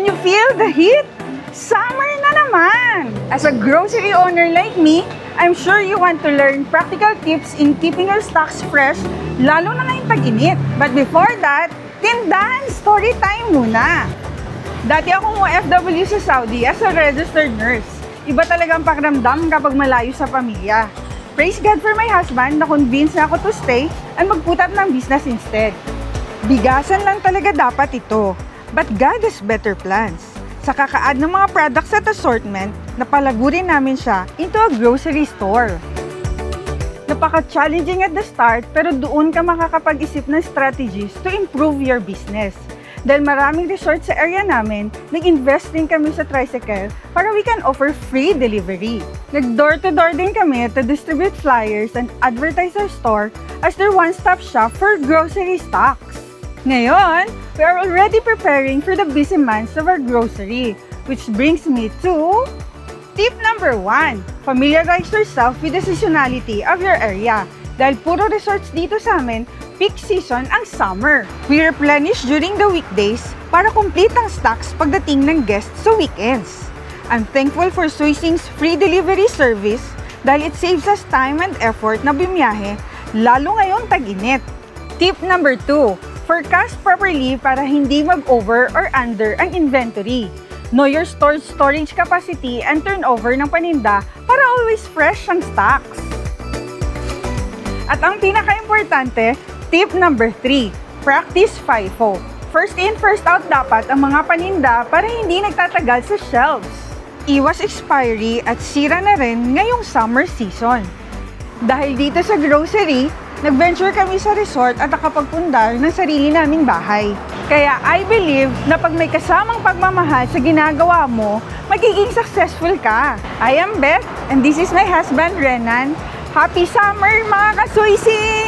Can you feel the heat? Summer na naman! As a grocery owner like me, I'm sure you want to learn practical tips in keeping your stocks fresh, lalo na ngayong tag-init. But before that, tindahan story time muna! Dati akong OFW sa Saudi as a registered nurse. Iba talagang pakiramdam kapag malayo sa pamilya. Praise God for my husband na convinced na ako to stay and mag-put up ng business instead. Bigasan lang talaga dapat ito. But God has better plans. Sa kaka-add ng mga products at assortment, napalagurin namin siya into a grocery store. Napaka-challenging at the start pero doon ka makakapag-isip ng strategies to improve your business. Dahil maraming resort sa area namin, nag-invest din kami sa tricycle para we can offer free delivery. Nag-door-to-door din kami to distribute flyers and advertise our store as their one-stop shop for grocery stocks. Ngayon, we are already preparing for the busy months of our grocery, which brings me to tip number 1. Familiarize yourself with the seasonality of your area. Dahil puro resorts dito sa amin, peak season ang summer. We replenish during the weekdays para complete ang stocks pagdating ng guests sa weekends. I'm thankful for Suising's free delivery service dahil it saves us time and effort na bumiyahe, lalo ngayong tag-init. Tip number 2. Forecast properly para hindi mag-over or under ang inventory. Know your store's storage capacity and turnover ng paninda para always fresh ang stocks. At ang pinaka-importante, tip number 3, practice FIFO. First in, first out dapat ang mga paninda para hindi nagtatagal sa shelves. Iwas expiry at sira na rin ngayong summer season. Dahil dito sa grocery, nag-venture kami sa resort at nakapagpundar ng sarili naming bahay. Kaya I believe na pag may kasamang pagmamahal sa ginagawa mo, magiging successful ka. I am Beth and this is my husband Renan. Happy summer mga kasuising!